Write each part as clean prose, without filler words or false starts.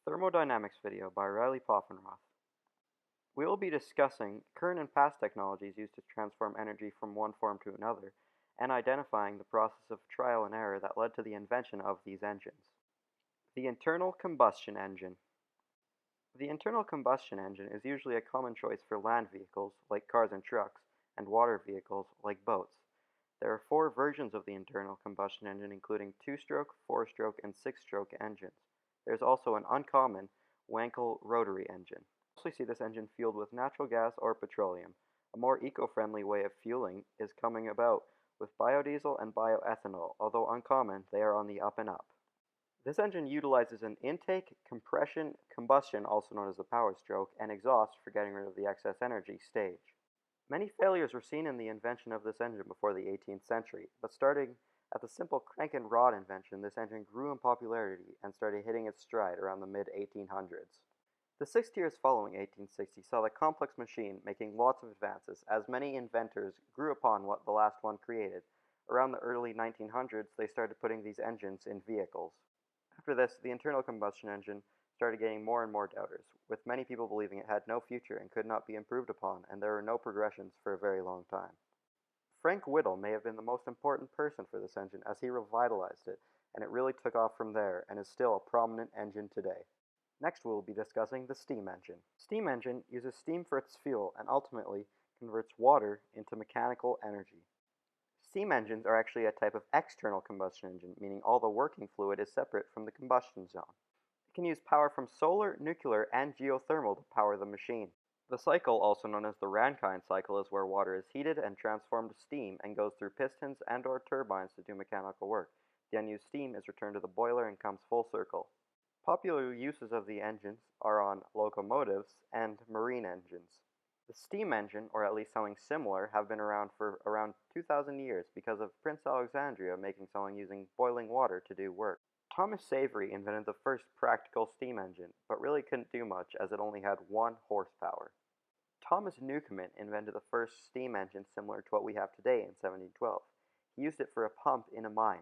Thermodynamics video by Riley Poffenroth. We will be discussing current and past technologies used to transform energy from one form to another, and identifying the process of trial and error that led to the invention of these engines. The internal combustion engine. The internal combustion engine is usually a common choice for land vehicles, like cars and trucks, and water vehicles, like boats. There are four versions of the internal combustion engine, including two-stroke, four-stroke, and six-stroke engines. There is also an uncommon Wankel rotary engine. You mostly see this engine fueled with natural gas or petroleum. A more eco-friendly way of fueling is coming about with biodiesel and bioethanol. Although uncommon, they are on the up and up. This engine utilizes an intake, compression, combustion, also known as the power stroke, and exhaust for getting rid of the excess energy stage. Many failures were seen in the invention of this engine before the 18th century, but starting at the simple crank and rod invention, this engine grew in popularity and started hitting its stride around the mid-1800s. The 6 years following 1860 saw the complex machine making lots of advances, as many inventors grew upon what the last one created. Around the early 1900s, they started putting these engines in vehicles. After this, the internal combustion engine started getting more and more doubters, with many people believing it had no future and could not be improved upon, and there were no progressions for a very long time. Frank Whittle may have been the most important person for this engine, as he revitalized it, and it really took off from there and is still a prominent engine today. Next we'll be discussing the steam engine. Steam engine uses steam for its fuel and ultimately converts water into mechanical energy. Steam engines are actually a type of external combustion engine, meaning all the working fluid is separate from the combustion zone. It can use power from solar, nuclear, and geothermal to power the machine. The cycle, also known as the Rankine cycle, is where water is heated and transformed to steam and goes through pistons and/or turbines to do mechanical work. The unused steam is returned to the boiler and comes full circle. Popular uses of the engines are on locomotives and marine engines. The steam engine, or at least something similar, have been around for around 2,000 years because of Prince Alexandria making something using boiling water to do work. Thomas Savery invented the first practical steam engine, but really couldn't do much as it only had 1 horsepower. Thomas Newcomen invented the first steam engine similar to what we have today in 1712. He used it for a pump in a mine.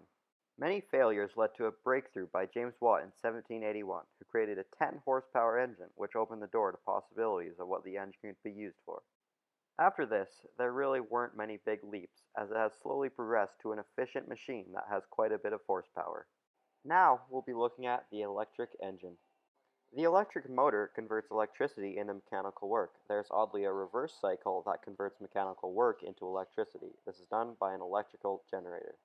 Many failures led to a breakthrough by James Watt in 1781, who created a 10-horsepower engine, which opened the door to possibilities of what the engine could be used for. After this, there really weren't many big leaps, as it has slowly progressed to an efficient machine that has quite a bit of horsepower. Now we'll be looking at the electric engine. The electric motor converts electricity into mechanical work. There's oddly a reverse cycle that converts mechanical work into electricity. This is done by an electrical generator.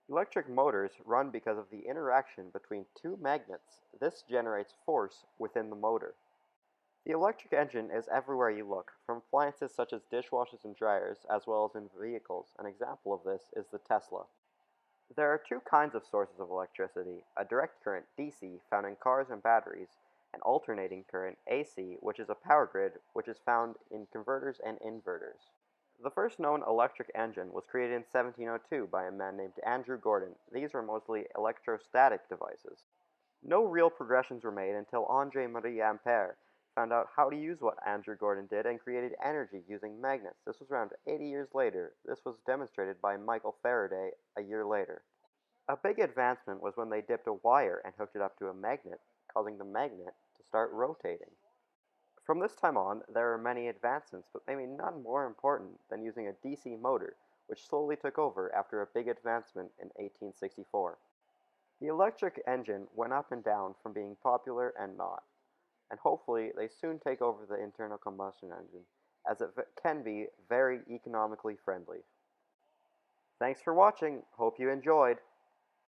Electric motors run because of the interaction between two magnets. This generates force within the motor. The electric engine is everywhere you look, from appliances such as dishwashers and dryers, as well as in vehicles. An example of this is the Tesla. There are two kinds of sources of electricity: a direct current DC, found in cars and batteries, and alternating current AC, which is a power grid, which is found in converters and inverters. The first known electric engine was created in 1702 by a man named Andrew Gordon. These were mostly electrostatic devices. No real progressions were made until André-Marie Ampère found out how to use what Andrew Gordon did and created energy using magnets. This was around 80 years later. This was demonstrated by Michael Faraday a year later. A big advancement was when they dipped a wire and hooked it up to a magnet, causing the magnet to start rotating. From this time on, there are many advancements, but maybe none more important than using a DC motor, which slowly took over after a big advancement in 1864. The electric engine went up and down from being popular and not, and hopefully they soon take over the internal combustion engine, as it can be very economically friendly. Thanks for watching, hope you enjoyed!